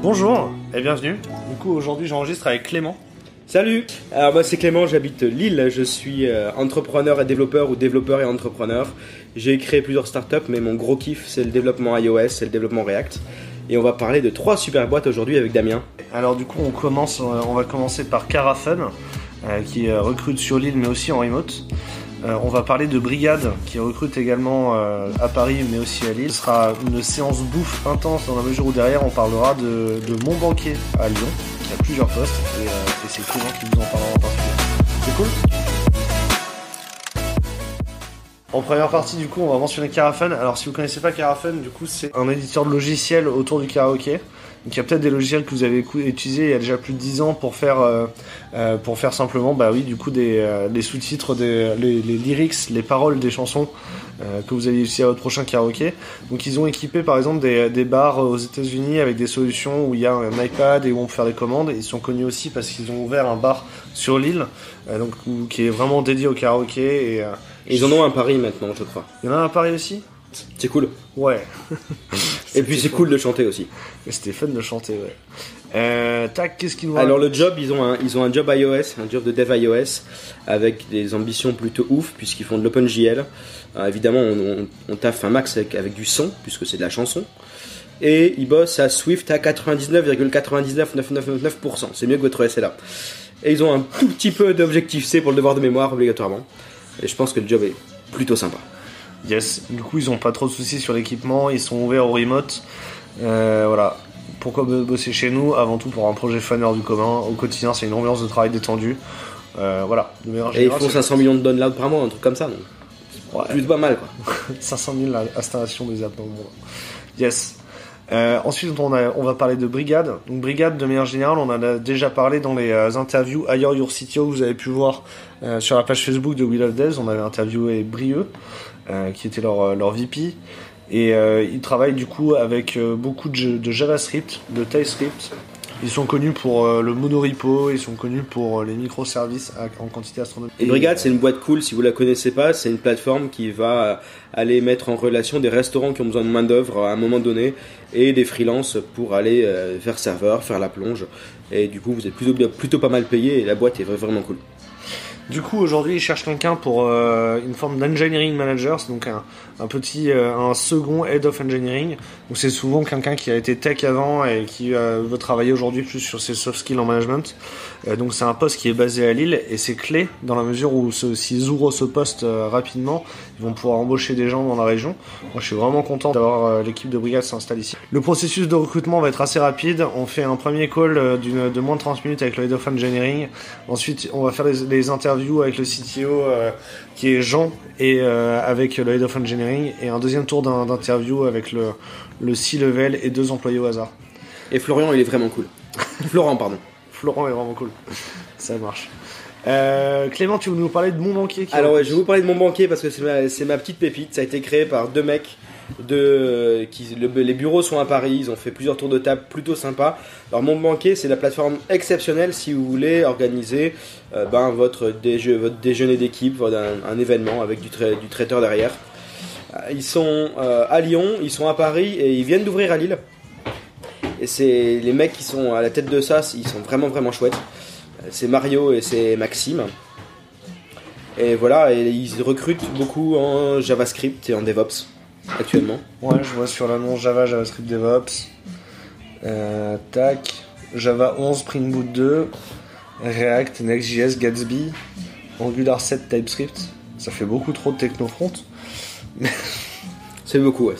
Bonjour et bienvenue. Du coup, aujourd'hui, j'enregistre avec Clément. Salut. Alors moi c'est Clément, j'habite Lille, je suis entrepreneur et développeur ou développeur et entrepreneur. J'ai créé plusieurs startups mais mon gros kiff c'est le développement iOS, c'est le développement React. Et on va parler de 3 super boîtes aujourd'hui avec Damien. Alors du coup on va commencer par Carafun qui recrute sur Lille mais aussi en remote. On va parler de Brigade qui recrute également à Paris mais aussi à Lille. Ce sera une séance bouffe intense dans la mesure où derrière on parlera de Mon Banquier à Lyon qui a plusieurs postes et c'est Clément qui vous en parlera en particulier. C'est cool. En première partie du coup on va mentionner Carafun. Alors si vous connaissez pas Carafun, du coup c'est un éditeur de logiciels autour du karaoké. Donc il y a peut-être des logiciels que vous avez utilisés il y a déjà plus de 10 ans pour faire simplement des sous-titres, les lyrics, les paroles des chansons que vous allez utiliser à votre prochain karaoké. Donc ils ont équipé par exemple des bars aux États-Unis avec des solutions où il y a un iPad et où on peut faire des commandes. Ils sont connus aussi parce qu'ils ont ouvert un bar sur l'île qui est vraiment dédié au karaoké et ils en ont un à Paris maintenant je crois. Il y en a un à Paris aussi. C'est cool. Ouais. Et puis c'est cool de chanter aussi. C'était fun de chanter, ouais. Qu'est-ce qu'ils nous Alors le job, ils ont un job iOS, un job de dev iOS avec des ambitions plutôt ouf puisqu'ils font de l'OpenGL. Évidemment, on taffe un max avec du son puisque c'est de la chanson. Et ils bossent à Swift à 99,999999%. C'est mieux que votre SLA. Et ils ont un tout petit peu d'objectif C pour le devoir de mémoire obligatoirement. Et je pense que le job est plutôt sympa. Yes, du coup ils ont pas trop de soucis sur l'équipement, ils sont ouverts au remote. Voilà. Pourquoi bosser chez nous? Avant tout pour un projet fun hors du commun. Au quotidien c'est une ambiance de travail détendue. Voilà. Et ils font 500 millions de downloads par mois, un truc comme ça. Donc ouais. Plus pas mal quoi. 500 000 installations des apps dans le monde. Yes. Ensuite on va parler de Brigade. Donc Brigade de manière générale on en a déjà parlé dans les interviews Hire Your CTO que vous avez pu voir sur la page Facebook de Wheel of Devs. On avait interviewé Brieux qui était leur VP et ils travaillent du coup avec beaucoup de JavaScript, de TypeScript. Ils sont connus pour le monorepo, ils sont connus pour les microservices en quantité astronomique. Et Brigade, c'est une boîte cool, si vous la connaissez pas, c'est une plateforme qui va aller mettre en relation des restaurants qui ont besoin de main d'œuvre à un moment donné et des freelances pour aller faire serveur, faire la plonge. Et du coup, vous êtes plutôt pas mal payé et la boîte est vraiment cool. Du coup, aujourd'hui, ils cherchent quelqu'un pour une forme d'engineering manager, c'est donc un second head of engineering. Donc c'est souvent quelqu'un qui a été tech avant et qui veut travailler aujourd'hui plus sur ses soft skills en management. Donc c'est un poste qui est basé à Lille et c'est clé dans la mesure où s'ils ouvrent ce poste rapidement, ils vont pouvoir embaucher des gens dans la région. Moi, je suis vraiment content d'avoir l'équipe de Brigade s'installe ici. Le processus de recrutement va être assez rapide. On fait un premier call de moins de 30 minutes avec le head of engineering. Ensuite, on va faire les interviews avec le CTO qui est Jean et avec le head of engineering et un deuxième tour d'interview avec le C-level et 2 employés au hasard. Et Florian il est vraiment cool. Florent pardon. Florent est vraiment cool. Ça marche. Clément, tu veux nous parler de Mon Banquier? Alors ouais, je vais vous parler de Mon Banquier parce que c'est ma petite pépite. Ça a été créé par 2 mecs les bureaux sont à Paris, ils ont fait plusieurs tours de table plutôt sympas. Alors Mon Banquier, c'est la plateforme exceptionnelle si vous voulez organiser votre déjeuner d'équipe, un événement avec du traiteur derrière. Ils sont à Lyon, ils sont à Paris et ils viennent d'ouvrir à Lille. Et c'est les mecs qui sont à la tête de ça, ils sont vraiment vraiment chouettes. C'est Mario et c'est Maxime. Et voilà, et ils recrutent beaucoup en JavaScript et en DevOps actuellement. Ouais, je vois sur l'annonce Java, JavaScript, DevOps. Java 11, Spring Boot 2, React, Next.js, Gatsby, Angular 7, TypeScript. Ça fait beaucoup trop de techno-front. C'est beaucoup, ouais.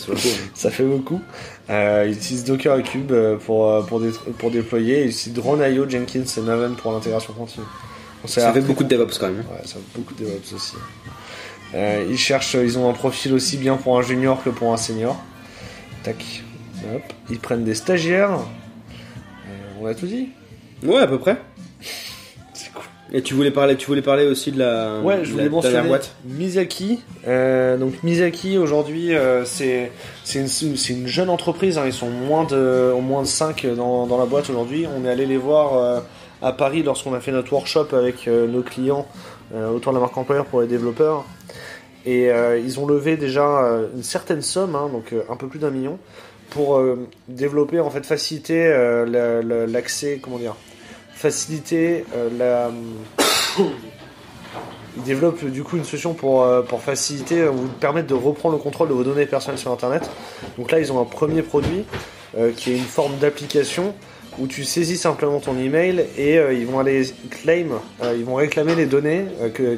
Ça fait beaucoup. Ils utilisent Docker et Cube pour déployer. Ils utilisent Drone.io, Jenkins et Maven pour l'intégration continue. Ça fait beaucoup de DevOps quand même. Ouais, ça fait beaucoup de DevOps aussi. Ils ont un profil aussi bien pour un junior que pour un senior. Tac. Hop. Ils prennent des stagiaires. On a tout dit? Ouais, à peu près. C'est cool. Et tu voulais parler aussi de la mentionner boîte. Misaki. Donc Misaki aujourd'hui, c'est une jeune entreprise. Hein. Ils sont moins de 5 dans la boîte aujourd'hui. On est allé les voir à Paris lorsqu'on a fait notre workshop avec nos clients autour de la marque employeur pour les développeurs. Et ils ont levé déjà une certaine somme, hein, donc un peu plus d'1 million, pour développer, en fait, faciliter l'accès, comment dire, faciliter Ils développent du coup une solution pour faciliter, vous permettre de reprendre le contrôle de vos données personnelles sur Internet. Donc là, ils ont un premier produit qui est une forme d'application où tu saisis simplement ton email et ils vont aller ils vont réclamer les données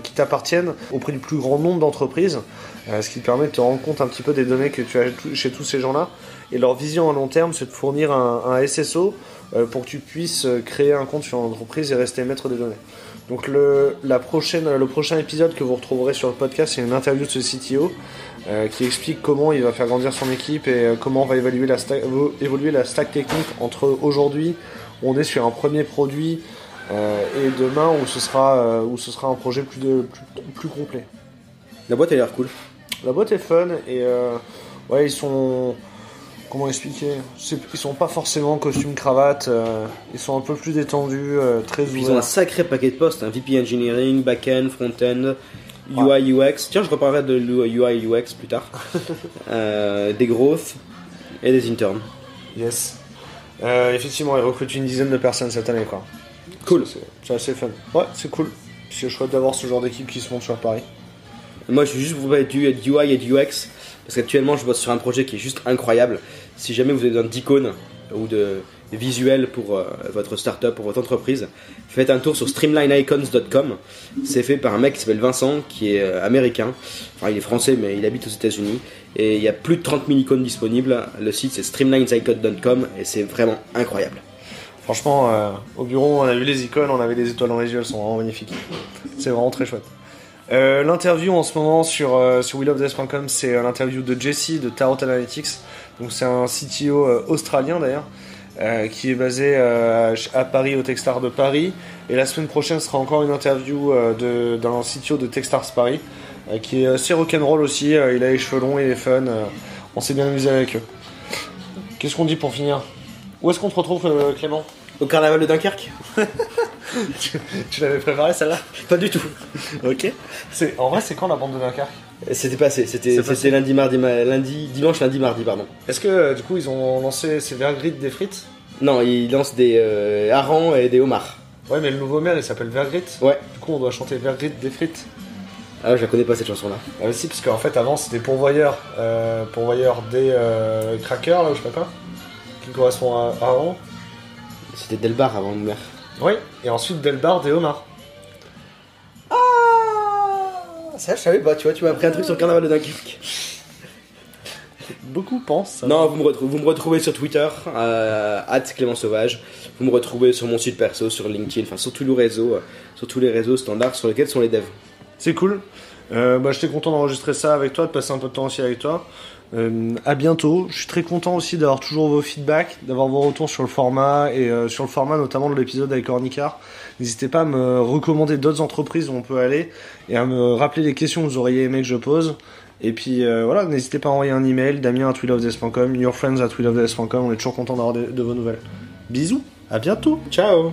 qui t'appartiennent auprès du plus grand nombre d'entreprises, ce qui te permet de te rendre compte un petit peu des données que tu as chez tous ces gens-là. Et leur vision à long terme, c'est de fournir un SSO pour que tu puisses créer un compte sur l'entreprise et rester maître des données. Donc le prochain épisode que vous retrouverez sur le podcast, c'est une interview de ce CTO qui explique comment il va faire grandir son équipe et comment va évoluer la stack technique entre aujourd'hui où on est sur un premier produit et demain où ce sera un projet plus complet. La boîte a l'air cool. La boîte est fun et ouais, ils sont... Comment expliquer ? Ils sont pas forcément en costume cravate, ils sont un peu plus détendus, très ouverts. Ils ont un sacré paquet de postes, VP Engineering, Backend, Frontend, UI, UX. Tiens, je reparlerai de UI, UX plus tard. Des growth et des interns. Yes. Effectivement, ils recrutent une dizaine de personnes cette année, quoi. Cool. C'est assez fun. Ouais, c'est cool. C'est chouette d'avoir ce genre d'équipe qui se monte sur Paris. Moi, je suis juste pour parler du UI et du UX. Parce qu'actuellement, je bosse sur un projet qui est juste incroyable. Si jamais vous avez besoin d'icônes ou de visuels pour votre startup, pour votre entreprise, faites un tour sur streamlineicons.com. C'est fait par un mec qui s'appelle Vincent, qui est américain. Enfin, il est français, mais il habite aux États-Unis. Et il y a plus de 30 000 icônes disponibles. Le site, c'est streamlineicons.com et c'est vraiment incroyable. Franchement, au bureau, on a vu les icônes, on avait des étoiles dans les yeux, elles sont vraiment magnifiques. C'est vraiment très chouette. L'interview en ce moment sur WeLoveTheS.com, c'est l'interview de Jesse de Tarot Analytics. Donc c'est un CTO australien d'ailleurs, qui est basé à Paris, au Techstars de Paris. Et la semaine prochaine sera encore une interview d'un CTO de Techstars Paris, qui est assez rock'n'roll aussi. Il a les cheveux longs, il est fun. On s'est bien amusé avec eux. Qu'est-ce qu'on dit pour finir ? Où est-ce qu'on te retrouve, Clément ? Au carnaval de Dunkerque. Tu l'avais préparé celle-là ? Pas du tout. Ok. En vrai, c'est quand la bande de Dunkerque ? C'était passé. C'était dimanche, lundi, mardi, pardon. Est-ce que du coup ils ont lancé ces Vergrit des frites ? Non, ils lancent des harengs et des homards. Ouais, mais le nouveau maire il s'appelle Vergrit. Ouais. Du coup on doit chanter Vergrit des frites. Ah, je la connais pas cette chanson-là. Ah, si, parce qu'en fait avant c'était pourvoyeur des crackers là ou je sais pas quoi, qui correspond à hareng. C'était Delbar avant le maire. Oui, et ensuite Delbar des homards. Ça, je savais pas, tu vois, tu m'as appris un truc sur le carnaval de Dunkerque. Beaucoup pensent. Non, vous me retrouvez sur Twitter, @ClémentSauvage. Vous me retrouvez sur mon site perso, sur LinkedIn, enfin sur tous les réseaux standards sur lesquels sont les devs. C'est cool. J'étais content d'enregistrer ça avec toi, de passer un peu de temps aussi avec toi. À bientôt. Je suis très content aussi d'avoir toujours vos feedbacks, d'avoir vos retours sur le format et sur le format notamment de l'épisode avec Ornicar. N'hésitez pas à me recommander d'autres entreprises où on peut aller et à me rappeler les questions que vous auriez aimé que je pose. Et puis voilà, n'hésitez pas à envoyer un email, damien@weloveTheS.com, yourfriends@weloveTheS.com. On est toujours content d'avoir de vos nouvelles. Bisous, à bientôt. Ciao.